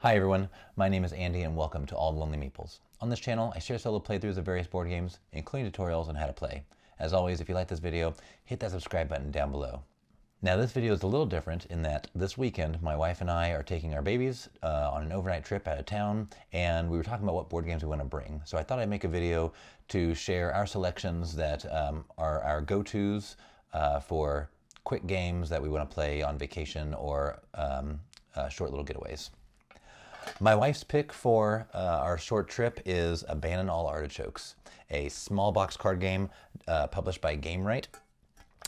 Hi everyone, my name is Andy and welcome to All Lonely Meeples. On this channel, I share solo playthroughs of various board games, including tutorials on how to play. As always, if you like this video, hit that subscribe button down below. Now this video is a little different in that this weekend, my wife and I are taking our babies on an overnight trip out of town, and we were talking about what board games we want to bring. So I thought I'd make a video to share our selections that are our go-tos for quick games that we want to play on vacation or short little getaways. My wife's pick for our short trip is Abandon All Artichokes, a small box card game published by GameRight.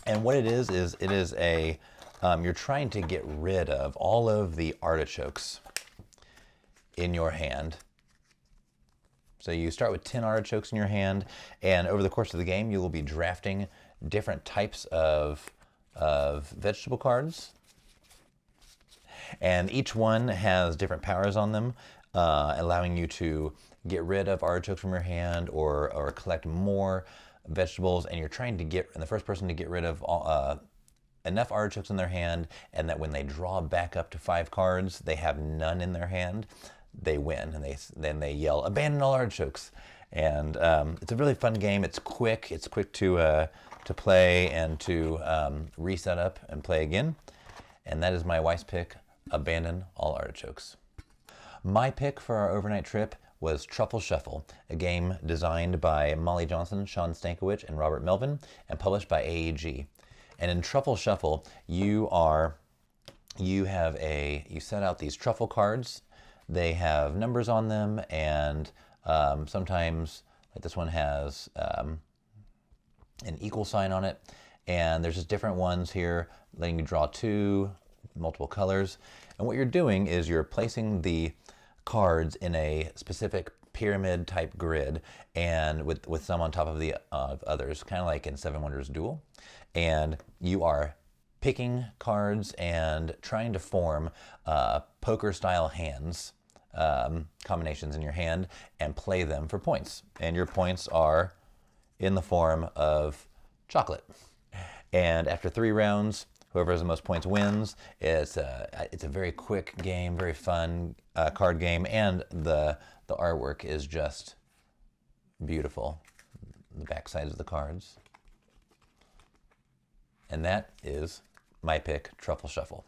And what it is a, you're trying to get rid of all of the artichokes in your hand. So you start with 10 artichokes in your hand, and over the course of the game, you will be drafting different types of vegetable cards. And each one has different powers on them, allowing you to get rid of artichokes from your hand or collect more vegetables. And you're trying to get, and the first person to get rid of enough artichokes in their hand, and that when they draw back up to 5 cards, they have none in their hand, they win. And then they yell, "Abandon all artichokes." And it's a really fun game. It's quick. It's quick to play and to reset up and play again. And that is my wife's pick, Abandon All Artichokes. My pick for our overnight trip was Truffle Shuffle, a game designed by Molly Johnson, Sean Stankiewicz, and Robert Melvin, and published by AEG. And in Truffle Shuffle, you set out these truffle cards. They have numbers on them, and sometimes, like this one has an equal sign on it. And there's just different ones here, letting you draw 2, multiple colors. And what you're doing is you're placing the cards in a specific pyramid type grid, and with some on top of the others, kind of like in Seven Wonders Duel. And you are picking cards and trying to form poker style hands, combinations in your hand, and play them for points. And your points are in the form of chocolate. And after 3 rounds, whoever has the most points wins. It's a very quick game, very fun card game, and the artwork is just beautiful. The back sides of the cards. And that is my pick, Truffle Shuffle.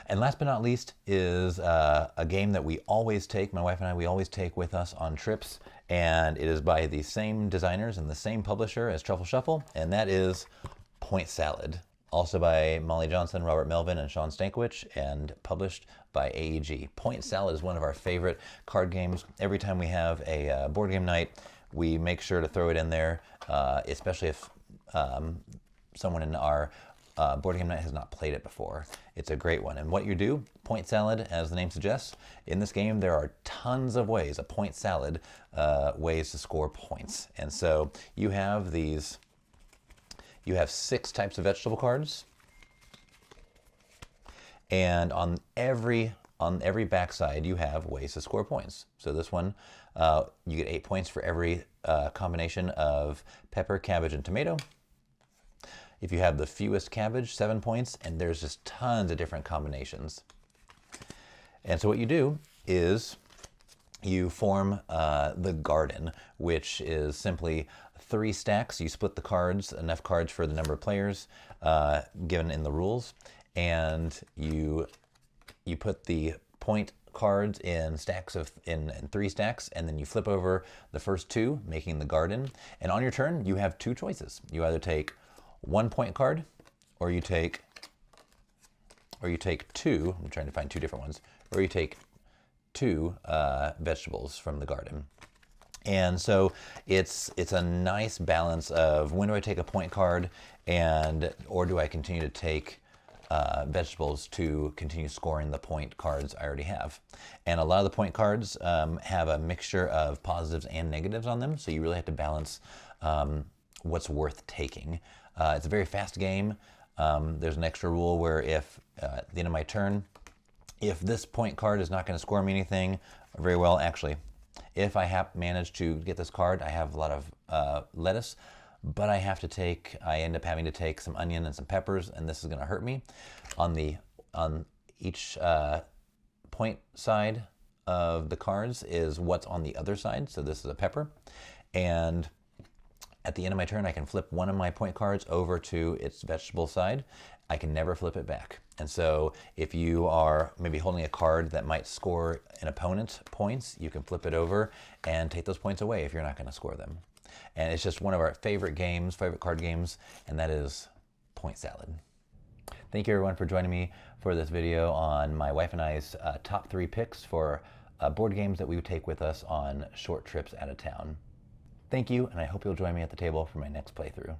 And last but not least is a game that we always take, my wife and I, we always take with us on trips, and it is by the same designers and the same publisher as Truffle Shuffle, and that is Point Salad. Also by Molly Johnson, Robert Melvin, and Sean Stankiewicz, and published by AEG. Point Salad is one of our favorite card games. Every time we have a board game night, we make sure to throw it in there, especially if someone in our board game night has not played it before. It's a great one. And what you do, Point Salad, as the name suggests, in this game there are tons of ways, a point salad, ways to score points. And so you have these. You have 6 types of vegetable cards, and on every backside you have ways to score points. So this one, you get 8 points for every combination of pepper, cabbage, and tomato. If you have the fewest cabbage, 7 points, and there's just tons of different combinations. And so what you do is you form the garden, which is simply 3 stacks. You split the cards, enough cards for the number of players given in the rules, and you put the point cards in stacks in 3 stacks, and then you flip over the first 2, making the garden. And on your turn, you have 2 choices. You either take 1 point card, or you take 2. I'm trying to find 2 different ones, or you take 2 vegetables from the garden. And so it's a nice balance of when do I take a point card, or do I continue to take vegetables to continue scoring the point cards I already have. And a lot of the point cards have a mixture of positives and negatives on them, so you really have to balance what's worth taking. It's a very fast game. There's an extra rule where if at the end of my turn, if this point card is not going to score me anything very well, actually, if I have managed to get this card, I have a lot of lettuce, but I end up having to take some onion and some peppers, and this is going to hurt me. On each point side of the cards is what's on the other side. So this is a pepper. And at the end of my turn, I can flip one of my point cards over to its vegetable side. I can never flip it back. And so if you are maybe holding a card that might score an opponent points, you can flip it over and take those points away if you're not going to score them. And it's just one of our favorite games, favorite card games, and that is Point Salad. Thank you everyone for joining me for this video on my wife and I's top 3 picks for board games that we would take with us on short trips out of town. Thank you, and I hope you'll join me at the table for my next playthrough.